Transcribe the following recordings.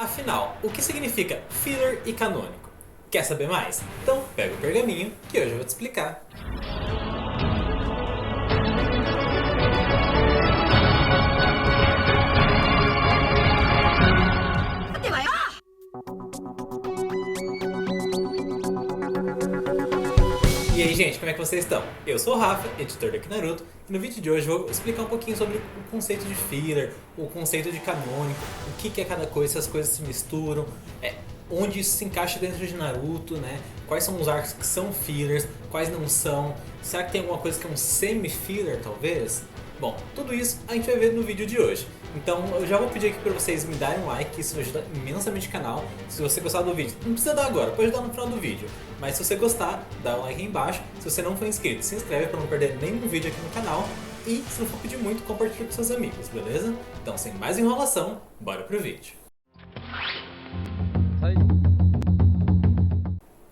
Afinal, o que significa filler e canônico? Quer saber mais? Então pega o pergaminho que hoje eu vou te explicar. E aí, gente, como é que vocês estão? Eu sou o Rafa, editor do Naruto, e no vídeo de hoje eu vou explicar um pouquinho sobre o conceito de filler, o conceito de canônico, o que é cada coisa, se as coisas se misturam, onde isso se encaixa dentro de Naruto, né? Quais são os arcos que são fillers, quais não são, será que tem alguma coisa que é um semi-filler, talvez? Bom, tudo isso a gente vai ver no vídeo de hoje. Então eu já vou pedir aqui para vocês me darem um like, que isso ajuda imensamente o canal. Se você gostar do vídeo, não precisa dar agora, pode dar no final do vídeo. Mas se você gostar, dá um like aí embaixo. Se você não for inscrito, se inscreve para não perder nenhum vídeo aqui no canal. E se não for pedir muito, compartilha com seus amigos, beleza? Então sem mais enrolação, bora pro vídeo.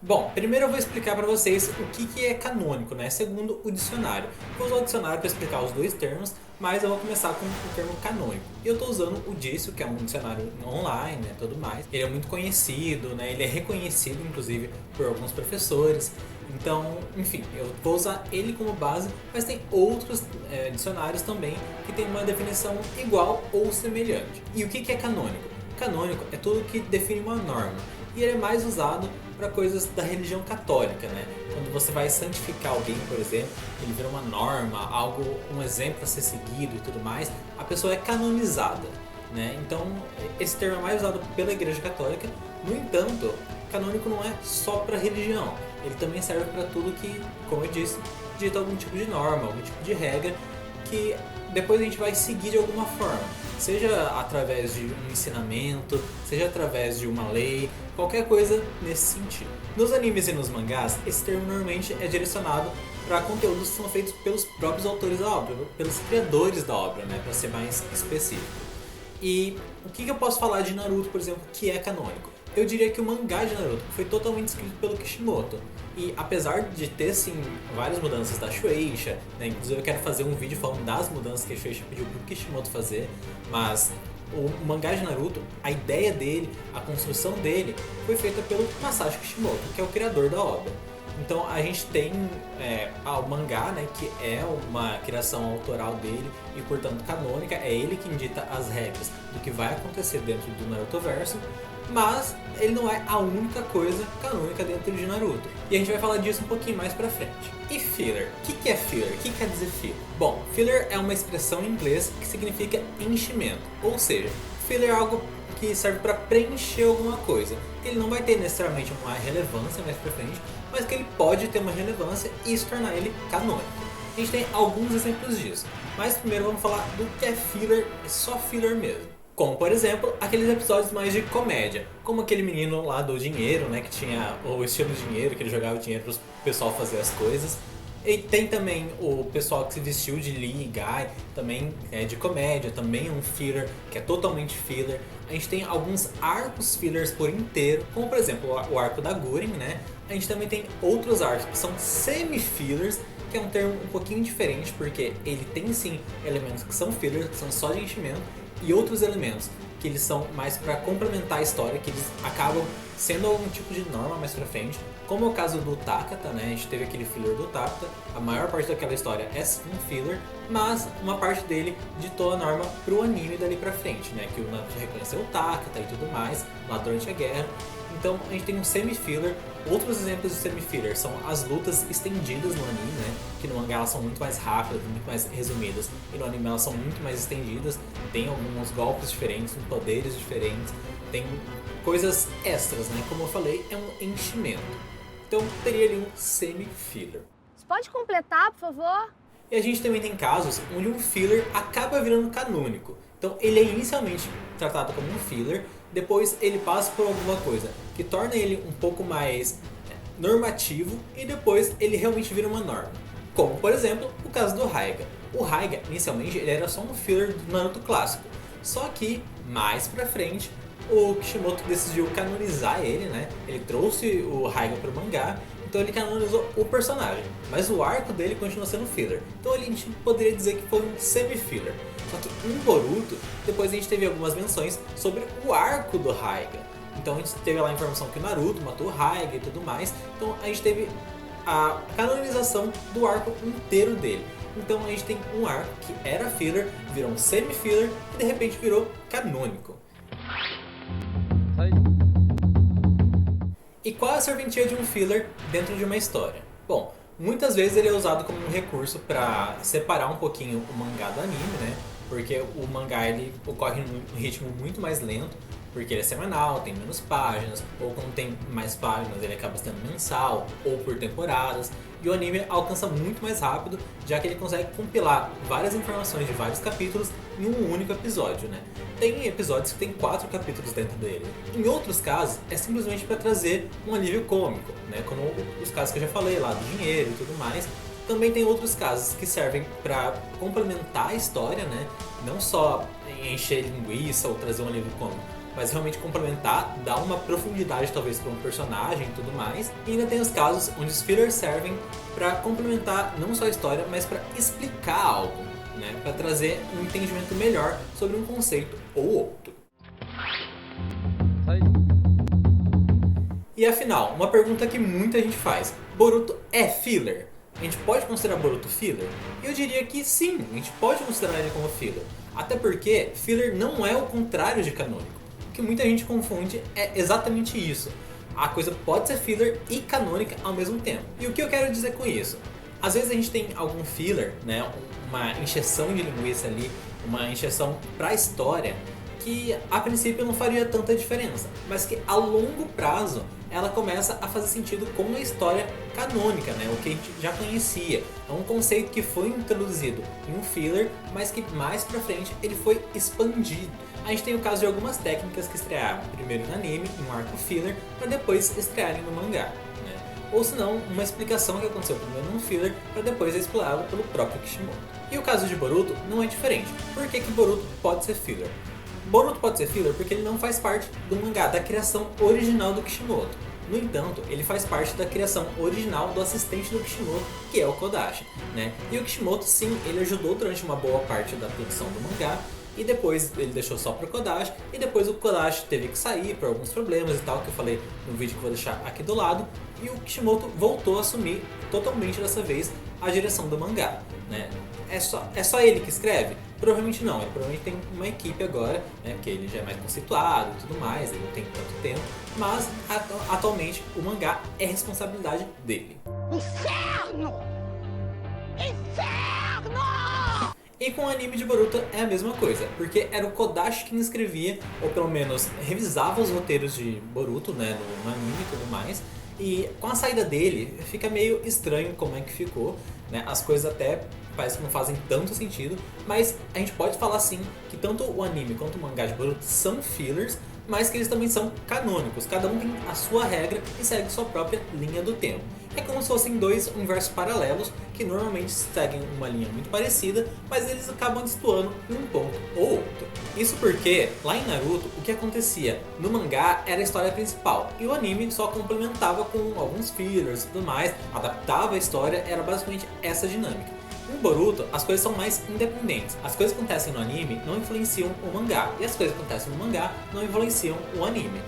Bom, primeiro eu vou explicar para vocês o que é canônico, né? Segundo o dicionário. Vou usar o dicionário para explicar os dois termos, mas eu vou começar com o termo canônico. E eu estou usando o Dicio, que é um dicionário online, né, tudo mais. Ele é muito conhecido, né? Ele é reconhecido, inclusive, por alguns professores. Então, enfim, eu vou usar ele como base, mas tem outros dicionários também que tem uma definição igual ou semelhante. E o que é canônico? Canônico é tudo que define uma norma. E ele é mais usado para coisas da religião católica, né? Quando você vai santificar alguém, por exemplo, ele vira uma norma, algo, um exemplo a ser seguido e tudo mais, a pessoa é canonizada, né? Então, esse termo é mais usado pela Igreja Católica. No entanto, canônico não é só para religião, ele também serve para tudo que, como eu disse, dita algum tipo de norma, algum tipo de regra que depois a gente vai seguir de alguma forma, seja através de um ensinamento, seja através de uma lei, qualquer coisa nesse sentido. Nos animes e nos mangás, esse termo normalmente é direcionado para conteúdos que são feitos pelos próprios autores da obra, pelos criadores da obra, né, para ser mais específico. E o que eu posso falar de Naruto, por exemplo, que é canônico? Eu diria que o mangá de Naruto foi totalmente escrito pelo Kishimoto. E apesar de ter, sim, várias mudanças da Shueisha, né? Inclusive eu quero fazer um vídeo falando das mudanças que a Shueisha pediu pro Kishimoto fazer, mas o mangá de Naruto, a ideia dele, a construção dele, foi feita pelo Masashi Kishimoto, que é o criador da obra. Então a gente tem o mangá, né, que é uma criação autoral dele e portanto canônica, é ele que dita as regras do que vai acontecer dentro do Narutoverso, mas ele não é a única coisa canônica dentro de Naruto. E a gente vai falar disso um pouquinho mais pra frente. E filler? O que é filler? O que quer dizer filler? Bom, filler é uma expressão em inglês que significa enchimento, ou seja, filler é algo que serve para preencher alguma coisa. Ele não vai ter necessariamente uma relevância mais pra frente, mas que ele pode ter uma relevância e se tornar ele canônico. A gente tem alguns exemplos disso, mas primeiro vamos falar do que é filler, é só filler mesmo. Como, por exemplo, aqueles episódios mais de comédia, como aquele menino lá do dinheiro, né, que tinha o estilo dinheiro, que ele jogava o dinheiro pro pessoal fazer as coisas. E tem também o pessoal que se vestiu de Lee e Guy, também é de comédia, também é um filler, que é totalmente filler. A gente tem alguns arcos fillers por inteiro, como por exemplo o arco da Guren, né? A gente também tem outros arcos que são semi-fillers, que é um termo um pouquinho diferente, porque ele tem sim elementos que são fillers, que são só de enchimento, e outros elementos que eles são mais para complementar a história, que eles acabam sendo algum tipo de norma mais pra frente, como é o caso do Takata, né? A gente teve aquele filler do Takata, a maior parte daquela história é sim um filler, mas uma parte dele ditou a norma pro anime dali pra frente, né? Que o Naruto reconheceu o Takata e tudo mais, lá durante a guerra. Então a gente tem um semi-filler. Outros exemplos de semi-filler são as lutas estendidas no anime, né? Que no mangá elas são muito mais rápidas, muito mais resumidas, e no anime elas são muito mais estendidas. Tem alguns golpes diferentes, poderes diferentes, tem coisas extras, né? Como eu falei, é um enchimento. Então teria ali um semi-filler. Você pode completar, por favor? E a gente também tem casos onde um filler acaba virando canônico. Então ele é inicialmente tratado como um filler, depois ele passa por alguma coisa que torna ele um pouco mais normativo e depois ele realmente vira uma norma. Como, por exemplo, o caso do Raiga. O Raiga, inicialmente, ele era só um filler do Naruto clássico. Só que, mais pra frente, o Kishimoto decidiu canonizar ele, né? Ele trouxe o Raiga pro mangá. Então ele canonizou o personagem, mas o arco dele continua sendo filler. Então a gente poderia dizer que foi um semi-filler. Só que em Boruto, depois a gente teve algumas menções sobre o arco do Raiga. Então a gente teve lá a informação que o Naruto matou o Raiga e tudo mais. Então a gente teve a canonização do arco inteiro dele. Então a gente tem um arco que era filler, virou um semi-filler e de repente virou canônico. E qual é a serventia de um filler dentro de uma história? Bom, muitas vezes ele é usado como um recurso para separar um pouquinho o mangá do anime, né? Porque o mangá ele ocorre num ritmo muito mais lento, porque ele é semanal, tem menos páginas, ou quando tem mais páginas ele acaba sendo mensal, ou por temporadas. E o anime alcança muito mais rápido, já que ele consegue compilar várias informações de vários capítulos em um único episódio, né? Tem episódios que tem 4 capítulos dentro dele. Em outros casos, é simplesmente para trazer um alívio cômico, né? Como os casos que eu já falei lá do dinheiro e tudo mais. Também tem outros casos que servem para complementar a história, né? Não só encher linguiça ou trazer um alívio cômico, mas realmente complementar, dar uma profundidade talvez para um personagem e tudo mais. E ainda tem os casos onde os fillers servem para complementar não só a história, mas para explicar algo, né? Para trazer um entendimento melhor sobre um conceito ou outro. E afinal, uma pergunta que muita gente faz: Boruto é filler? A gente pode considerar Boruto filler? Eu diria que sim, a gente pode considerar ele como filler. Até porque filler não é o contrário de canônico. O que muita gente confunde é exatamente isso. A coisa pode ser filler e canônica ao mesmo tempo. E o que eu quero dizer com isso? Às vezes a gente tem algum filler, né, uma encheção de linguiça ali, uma encheção pra história, que a princípio não faria tanta diferença, mas que a longo prazo ela começa a fazer sentido com a história canônica, né? O que a gente já conhecia. É um conceito que foi introduzido em um filler, mas que mais pra frente ele foi expandido. A gente tem o caso de algumas técnicas que estrearam primeiro no anime, em um arco filler, para depois estrearem no mangá, né? Ou se não, uma explicação que aconteceu primeiro num filler, para depois ser explorada pelo próprio Kishimoto. E o caso de Boruto não é diferente. Por que Boruto pode ser filler? Boruto pode ser filler porque ele não faz parte do mangá, da criação original do Kishimoto. No entanto, ele faz parte da criação original do assistente do Kishimoto, que é o Kodashi, né? E o Kishimoto, sim, ele ajudou durante uma boa parte da produção do mangá, e depois ele deixou só pro Kodashi, e depois o Kodashi teve que sair por alguns problemas e tal, que eu falei no vídeo que eu vou deixar aqui do lado, e o Kishimoto voltou a assumir totalmente dessa vez a direção do mangá, né? É só ele que escreve? Provavelmente não, ele provavelmente tem uma equipe agora, né, porque ele já é mais conceituado e tudo mais, ele não tem tanto tempo, mas atualmente o mangá é responsabilidade dele. Inferno! Inferno! E com o anime de Boruto é a mesma coisa, porque era o Kodashi quem escrevia, ou pelo menos revisava os roteiros de Boruto, né, no anime e tudo mais, e com a saída dele fica meio estranho como é que ficou, né, as coisas até parece que não fazem tanto sentido, mas a gente pode falar sim que tanto o anime quanto o mangá de Boruto são fillers, mas que eles também são canônicos. Cada um tem a sua regra e segue sua própria linha do tempo. É como se fossem dois universos paralelos que normalmente seguem uma linha muito parecida, mas eles acabam destoando em um ponto ou outro. Isso porque, lá em Naruto, o que acontecia no mangá era a história principal, e o anime só complementava com alguns fillers e tudo mais, adaptava a história, era basicamente essa dinâmica. Em Boruto, as coisas são mais independentes. As coisas que acontecem no anime não influenciam o mangá, e as coisas que acontecem no mangá não influenciam o anime.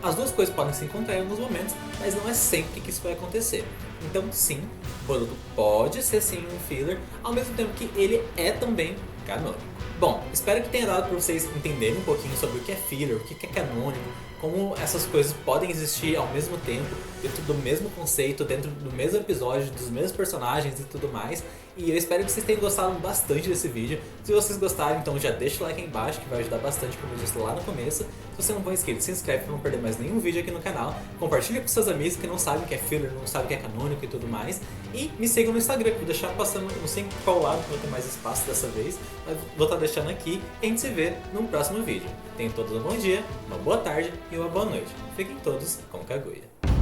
As duas coisas podem se encontrar em alguns momentos, mas não é sempre que isso vai acontecer. Então sim, Boruto pode ser sim um filler, ao mesmo tempo que ele é também canônico. Bom, espero que tenha dado para vocês entenderem um pouquinho sobre o que é filler, o que é canônico, como essas coisas podem existir ao mesmo tempo, dentro do mesmo conceito, dentro do mesmo episódio, dos mesmos personagens e tudo mais. E eu espero que vocês tenham gostado bastante desse vídeo. Se vocês gostaram, então já deixa o like aí embaixo, que vai ajudar bastante, como eu disse lá no começo. Se você não for inscrito, se inscreve para não perder mais nenhum vídeo aqui no canal. Compartilha com seus amigos que não sabem o que é filler, não sabem o que é canônico e tudo mais. E me sigam no Instagram, que eu vou deixar passando, não sei em qual lado, que vai ter mais espaço dessa vez, mas vou estar deixando aqui e a gente se vê no próximo vídeo. Tenham todos um bom dia, uma boa tarde e uma boa noite. Fiquem todos com Kaguya.